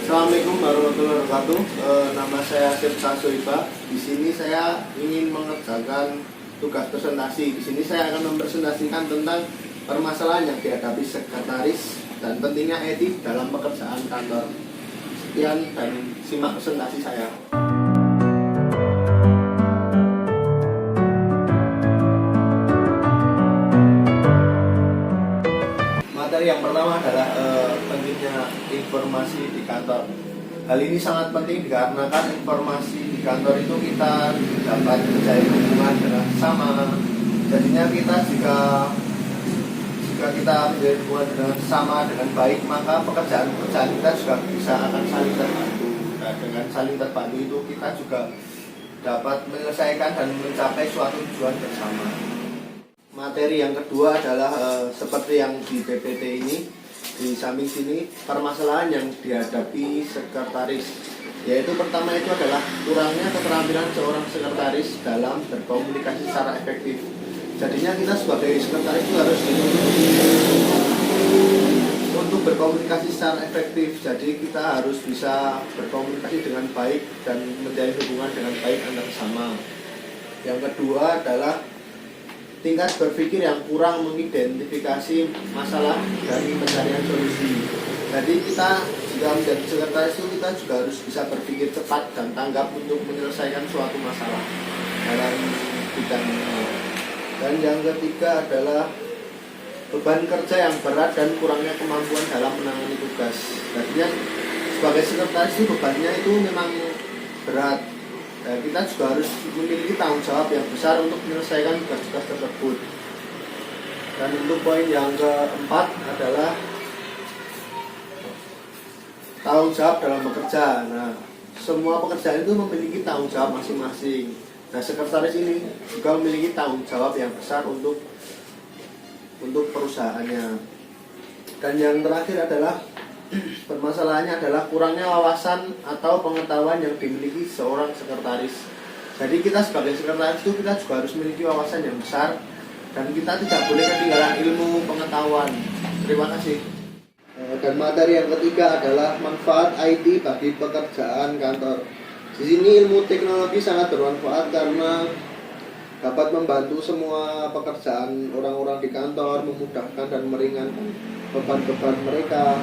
Assalamualaikum warahmatullahi wabarakatuh. Nama saya Tirta Soiba. Di sini saya ingin mengerjakan tugas presentasi. Di sini saya akan mempresentasikan tentang permasalahan yang dihadapi sekretaris dan pentingnya etik dalam pekerjaan kantor. Sekian dan simak presentasi saya. Materi yang pertama adalah pentingnya informasi di kantor. Hal ini sangat penting dikarenakan informasi di kantor itu kita dapat menjalin hubungan dengan sama. Jadinya kita jika kita menjalin hubungan dengan sama dengan baik, maka pekerjaan kita juga bisa akan saling terbantu. Nah, dengan saling terbantu itu kita juga dapat menyelesaikan dan mencapai suatu tujuan bersama. Materi yang kedua adalah seperti yang di PPT ini, di samping sini permasalahan yang dihadapi sekretaris, yaitu pertama itu adalah kurangnya keterampilan seorang sekretaris dalam berkomunikasi secara efektif. Jadinya kita sebagai sekretaris itu harus untuk berkomunikasi secara efektif. Jadi kita harus bisa berkomunikasi dengan baik dan menjalin hubungan dengan baik antar sesama. Yang kedua adalah tingkat berpikir yang kurang mengidentifikasi masalah dan pencarian solusi. Jadi kita jika menjadi sekretaris itu kita juga harus bisa berpikir cepat dan tanggap untuk menyelesaikan suatu masalah dalam bidang ini. Dan yang ketiga adalah beban kerja yang berat dan kurangnya kemampuan dalam menangani tugas. Jadinya sebagai sekretaris itu bebannya itu memang berat. Nah, kita juga harus memiliki tanggung jawab yang besar untuk menyelesaikan tugas-tugas tersebut. Dan untuk poin yang keempat adalah tanggung jawab dalam bekerja. Nah, semua pekerjaan itu memiliki tanggung jawab masing-masing. Nah, sekretaris ini juga memiliki tanggung jawab yang besar untuk perusahaannya. Dan yang terakhir adalah permasalahannya adalah kurangnya wawasan atau pengetahuan yang dimiliki seorang sekretaris. Jadi kita sebagai sekretaris itu kita juga harus memiliki wawasan yang besar dan kita tidak boleh ketinggalan ilmu pengetahuan. Terima kasih. Dan materi yang ketiga adalah manfaat IT bagi pekerjaan kantor. Di sini ilmu teknologi sangat bermanfaat karena dapat membantu semua pekerjaan orang-orang di kantor, memudahkan dan meringankan beban-beban mereka.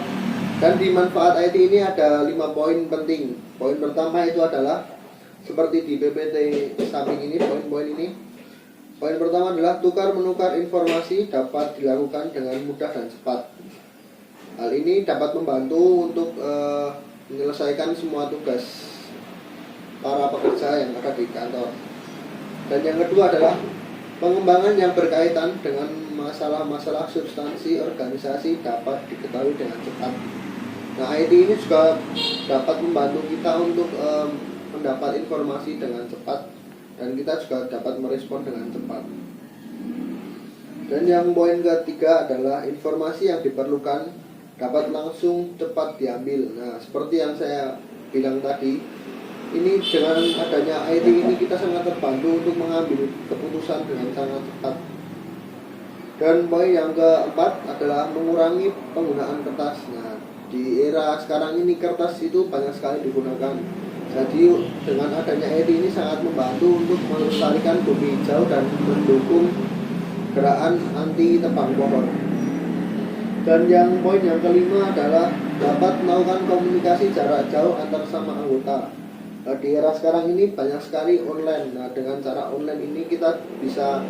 Dan di manfaat IT ini ada 5 poin penting. Poin pertama itu adalah seperti di PPT samping ini, poin-poin ini. Poin pertama adalah tukar-menukar informasi dapat dilakukan dengan mudah dan cepat. Hal ini dapat membantu untuk menyelesaikan semua tugas para pekerja yang ada di kantor. Dan yang kedua adalah pengembangan yang berkaitan dengan masalah-masalah substansi organisasi dapat diketahui dengan cepat. Nah, IT ini juga dapat membantu kita untuk mendapat informasi dengan cepat dan kita juga dapat merespon dengan cepat. Dan yang poin ketiga adalah informasi yang diperlukan dapat langsung cepat diambil. Nah, seperti yang saya bilang tadi, ini dengan adanya IT ini kita sangat terbantu untuk mengambil keputusan dengan sangat cepat. Dan poin yang keempat adalah mengurangi penggunaan kertas. Nah, di era sekarang ini kertas itu banyak sekali digunakan. Jadi dengan adanya IT ini sangat membantu untuk melestarikan bumi hijau dan mendukung gerakan anti tebang pohon. Dan yang poin yang kelima adalah dapat melakukan komunikasi jarak jauh antar sama anggota. Nah, di era sekarang ini banyak sekali online. Nah, dengan cara online ini kita bisa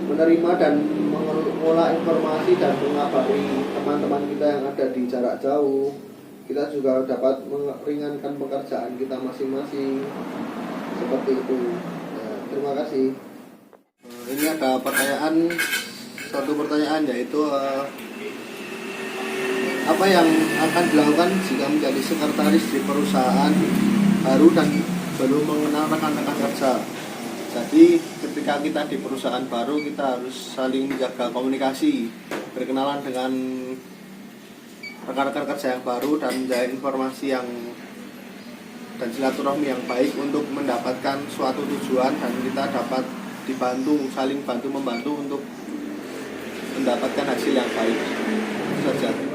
menerima dan mengolah informasi dan mengabari teman-teman kita yang ada di jarak jauh. Kita juga dapat meringankan pekerjaan kita masing-masing. Seperti itu. Nah, terima kasih. Ini ada satu pertanyaan yaitu apa yang akan dilakukan jika menjadi sekretaris di perusahaan baru dan belum mengenal rekan-rekan kerja. Jadi ketika kita di perusahaan baru kita harus saling menjaga komunikasi, berkenalan dengan rekan-rekan kerja yang baru dan menjalin informasi dan silaturahmi yang baik untuk mendapatkan suatu tujuan dan kita dapat saling bantu membantu untuk mendapatkan hasil yang baik. Itu saja.